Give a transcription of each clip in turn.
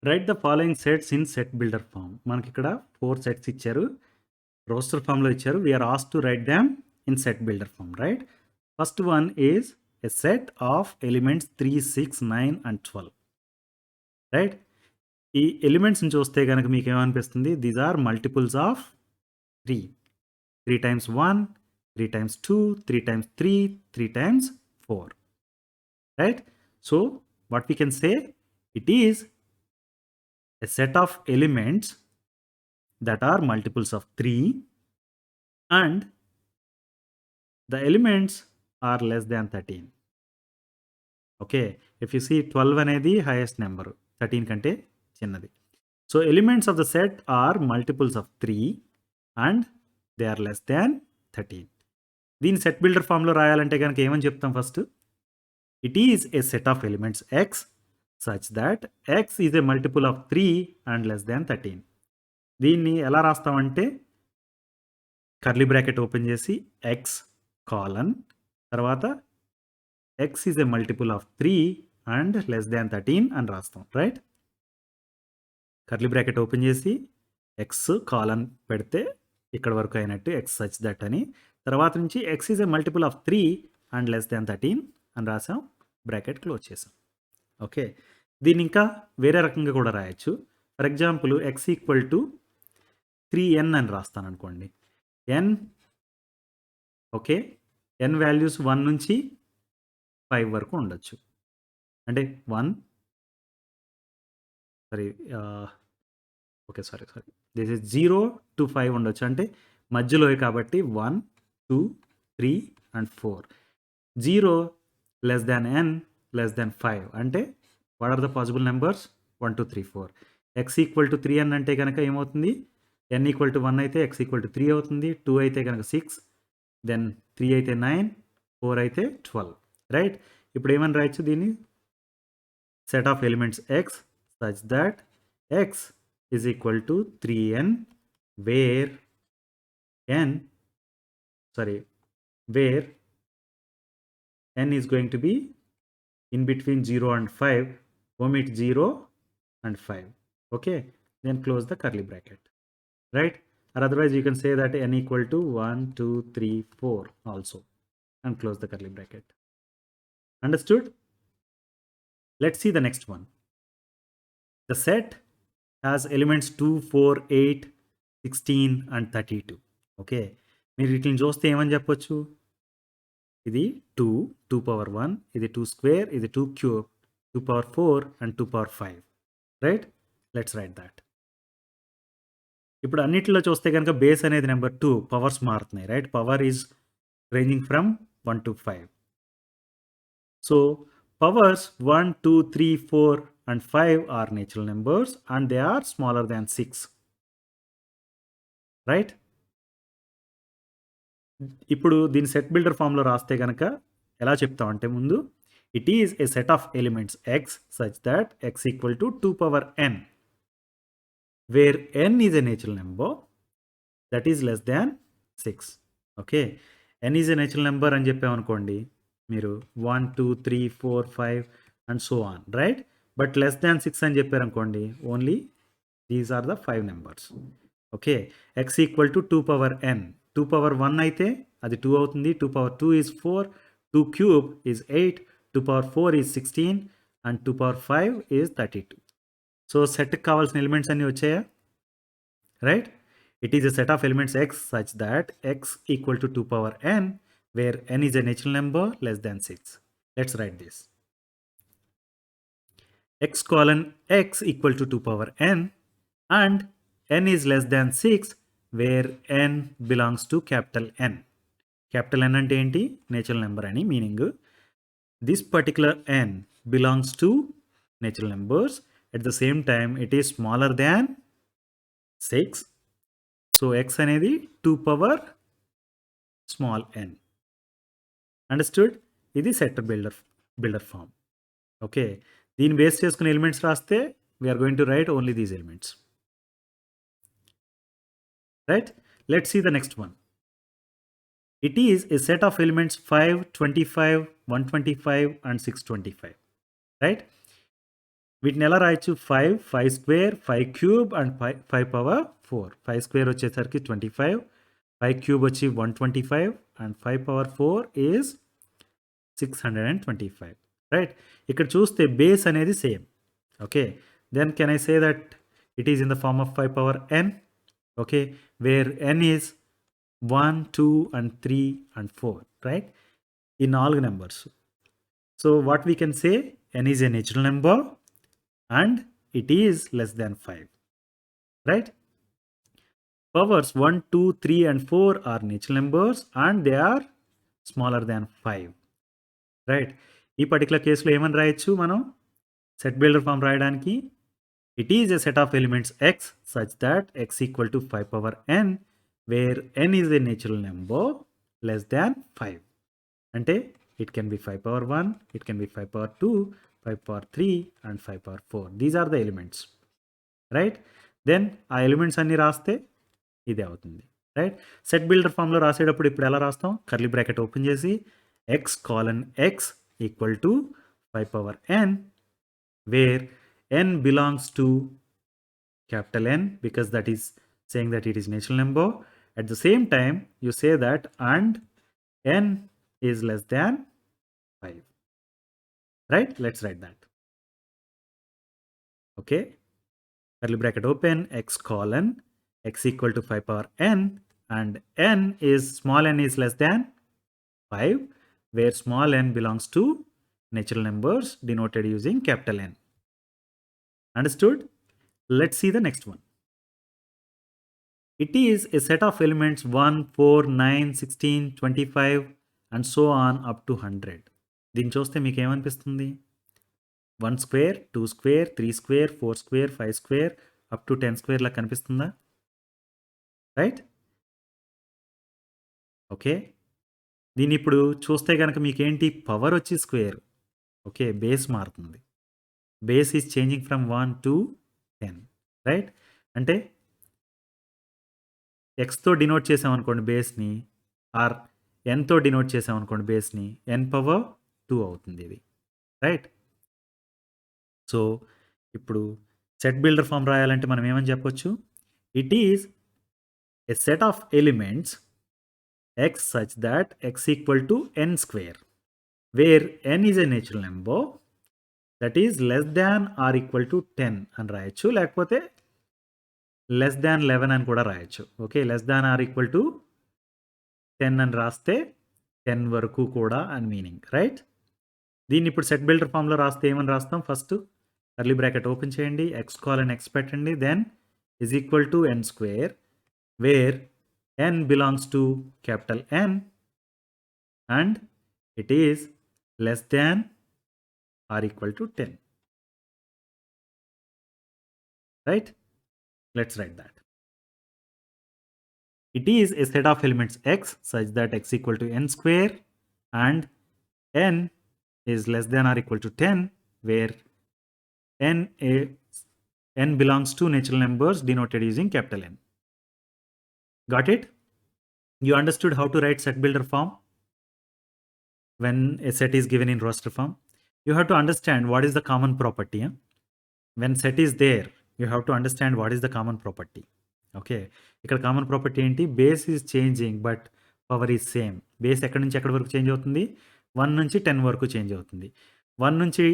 Right the following sets in set builder form. మనకిక్కడ 4 sets ఇచ్చారు. Roster ఫామ్‌లో ఇచ్చారు. We are asked to write them in set builder form, right? First one is a set of elements 3, 6, 9 and 12, right? ఈ ఎలిమెంట్స్‌ని చూస్తే గనక మీకేమనిపిస్తుంది? These are multiples of 3. 3 times 1, 3 times 2, 3 times 3, 3 times 4, right? So, what we can say? It is a set of elements that are multiples of 3 and the elements are less than 13. Okay, if you see 12 అనేది highest number, 13 కంటే చిన్నది. So elements of the set are multiples of 3 and they are less than 13. దీని set builder ఫామ్లో రాయాలంటే కనుక ఏమని చెప్తాం first? It is a set of elements x such that x is a multiple of 3 and less than 13. దీన్ని ఎలా రాస్తామంటే curly bracket open చేసి X colon తర్వాత X is a multiple of 3 and less than 13 అని రాస్తాం, right? Curly bracket open చేసి X colon పెడితే ఇక్కడ వరకు అయినట్టు ఎక్స్ సచ్ దట్ అని, తర్వాత నుంచి X is a multiple of 3 and less than 13 అని రాసాం, బ్రాకెట్ క్లోజ్ చేసాం. ఓకే, దీన్ని ఇంకా వేరే రకంగా కూడా రాయొచ్చు. For example X equal to 3n అని రాస్తాను అనుకోండి. n, ఓకే, n వాల్యూస్ 1 నుంచి 5 వరకు ఉండొచ్చు. అంటే 1 sorry okay sorry this is 0 to 5 ఉండొచ్చు. అంటే మధ్యలో కాబట్టి 1, 2, 3 and 4. 0 less than n less than 5 అంటే what are the possible numbers? 1, 2, 3, 4. X equal to 3n అంటే కనుక ఏమవుతుంది? n ఈక్వల్ టు 1 అయితే x ఈక్వల్ టు 3 అవుతుంది, 2 అయితే కనుక 6, దెన్ 3 అయితే 9, 4 అయితే 12, రైట్? ఇప్పుడు ఏమని రాయొచ్చు దీన్ని? Set of elements x such that x is equal to 3n where n is going to be in between 0 and 5, omit 0 and 5, okay? Then close the curly bracket, right? Or otherwise you can say that n equal to 1, 2, 3, 4 also and close the curly bracket. Understood? Let's see the next one. The set has elements 2, 4, 8, 16 and 32. Okay, మీరు వీటిని చూస్తే ఏమని చెప్పొచ్చు? ఇది 2, 2 power 1, ఇది 2 square, ఇది 2 cube, 2 power 4 and 2 power 5, right? Let's write that. ఇప్పుడు అన్నిటిలో చూస్తే కనుక బేస్ అనేది నెంబర్ 2, పవర్స్ మారుతున్నాయి, right? Power is ranging from 1 to 5. So powers 1, 2, 3, 4 and 5 are natural numbers and they are smaller than 6, right? ఇప్పుడు దీని సెట్ బిల్డర్ ఫామ్లో రాస్తే కనుక ఎలా చెప్తామంటే ముందు it is a set of elements x such that x equal to 2 power n where n is a natural number that is less than 6. Okay, n is a natural number అని చెప్పామనుకోండి మీరు 1, 2, 3, 4, 5 and so on, right? But less than 6 అని చెప్పారనుకోండి only these are the 5 numbers. Okay, x equal to 2 power n, 2 power 1 అయితే అది 2 అవుతుంది, 2 power 2 is 4, 2 cube is 8, 2 power 4 is 16 and 2 power 5 is 32. So సెట్కి కావాల్సిన ఎలిమెంట్స్ అన్నీ వచ్చాయా? Right? It is a set of elements x such that x equal to 2 power n where n is a natural number less than 6. Let's write this. x colon x equal to 2 power n and n is less than 6 where n belongs to capital N. Capital N అంటే ఏంటి? Natural number అని meaning. This particular n belongs to natural numbers. At the same time it is smaller than 6. So x అనేది 2 power small n. Understood? ఇది set builder form. Okay, దీన్ని base చేసుకుని elements రాస్తే we're going to write only these elements, right? Let's see the next one. It is a set of elements 5, 25, 125 and 625, right? వీటిని ఎలా రాయొచ్చు? 5, 5 square, 5 cube and 5 power 4. 5 square వచ్చేసరికి 25, 5 cube వచ్చి 125 and 5 power 4 is 625, right? ఇక్కడ చూస్తే base అనేది same. Okay, then can I say that it is in the form of 5 power n, okay, where n is 1, 2 and 3 and 4, right? ఈ 4 numbers. So what we can say, n is a natural number and it is less than 5, right? Powers 1, 2, 3 and 4 are natural numbers and they are smaller than 5, right? ఈ particular కేసులో ఏమని రాయొచ్చు మనం set builder form రాయడానికి? It is a set of elements x such that x equal to 5 power n where n is a natural number less than 5. అంటే it can be 5 power 1, it can be 5 power 2, 5 power 3 and 5 power 4. These are the elements, right? Then ఆ elements అన్ని రాస్తే ఇదే అవుతుంది, right? Set builder ఫామ్లో రాసేటప్పుడు ఇప్పుడు ఎలా రాస్తాం? కర్లీ బ్రాకెట్ ఓపెన్ చేసి x colon x equal to 5 power n where n belongs to capital N because that is saying that it is natural number. At the same time you say that and n is less than 5, right? Let's write that. Okay, curly bracket open, x colon x equal to 5 power n and n is small n is less than 5 where small n belongs to natural numbers denoted using capital N. Understood? Let's see the next one. It is a set of elements 1, 4, 9, 16, 25 and so on up to 100. దీన్ని చూస్తే మీకు ఏమనిపిస్తుంది? 1 square, 2 square, 3 square, 4 square, 5 square up to 10 square లా కనిపిస్తుందా? Right? Okay, దీన్ని ఇప్పుడు చూస్తే కనుక మీకేంటి? పవర్ వచ్చి స్క్వేర్. ఓకే, బేస్ మారుతుంది. Base is changing from 1 to 10, right? అంటే ఎక్స్తో డినోట్ చేసామనుకోండి బేస్ని, ఆర్ ఎన్తో డినోట్ చేసామనుకోండి బేస్ని, n పవర్ 2 అవుతుంది ఇది, రైట్? సో ఇప్పుడు సెట్ బిల్డర్ ఫామ్ రాయాలంటే మనం ఏమని చెప్పొచ్చు? It is a set of elements x such that x equal to n square where n is a natural number that is less than or equal to 10 అని రాయొచ్చు, లేకపోతే less than 11 అని కూడా రాయొచ్చు. Okay, less than or equal to 10 అని రాస్తే 10 వరకు కూడా అని మీనింగ్, రైట్? దీన్ని ఇప్పుడు సెట్ బిల్డర్ ఫామ్లో రాస్తే ఏమని రాస్తాం? ఫస్ట్ కర్లీ బ్రాకెట్ ఓపెన్ చేయండి, x colon x పెట్టండి, then is equal to n square where n belongs to capital N and it is less than or equal to 10, right? Let's write that. It is a set of elements x such that x equal to n square and n is less than or equal to 10 where n belongs to natural numbers denoted using capital N. Got it? You understood how to write set builder form when a set is given in roster form? You have to understand what is the common property. When set is there, you have to understand what is the common property. Okay, ఇక్కడ common property ఏంటి? Base is changing but power is same. Base ఎక్కడి నుంచి ఎక్కడి వరకు change అవుతుంది? 1 నుంచి 10 వరకు change అవుతుంది. 1 నుంచి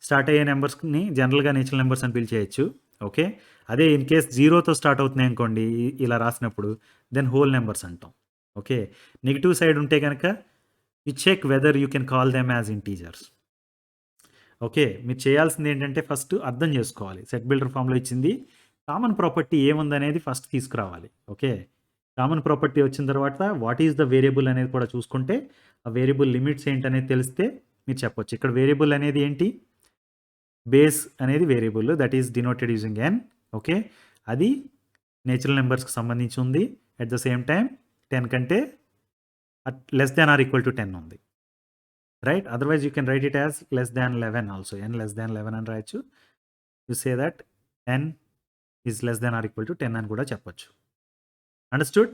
స్టార్ట్ అయ్యే నెంబర్స్ని జనరల్గా నేచురల్ నెంబర్స్ అని పిలిచేయచ్చు. ఓకే, అదే ఇన్ కేస్ 0తో స్టార్ట్ అవుతున్నాయి అనుకోండి ఇలా రాసినప్పుడు, దెన్ హోల్ నెంబర్స్ అంటాం. ఓకే, నెగిటివ్ సైడ్ ఉంటే కనుక you check whether you can call them as integers. Okay, మీరు చేయాల్సింది ఏంటంటే ఫస్ట్ అర్థం చేసుకోవాలి. సెట్ బిల్డర్ ఫామ్లో ఇచ్చింది కామన్ ప్రాపర్టీ ఏముందనేది ఫస్ట్ తీసుకురావాలి. ఓకే, కామన్ ప్రాపర్టీ వచ్చిన తర్వాత వాట్ ఈజ్ ద వేరియబుల్ అనేది కూడా చూసుకుంటే ఆ వేరియబుల్ లిమిట్స్ ఏంటనేది తెలిస్తే మీరు చెప్పొచ్చు. ఇక్కడ వేరియబుల్ అనేది ఏంటి? బేస్ అనేది variable that is denoted using n. Okay, అది నేచురల్ నెంబర్స్కి సంబంధించి ఉంది. అట్ ద సేమ్ టైం 10 కంటే less than or equal to 10 ఉంది, right? Otherwise you can write it as less than 11 also. n less దాన్ 11 అని రాయొచ్చు. You say that n is less than or equal to 10 అని కూడా చెప్పొచ్చు. Understood?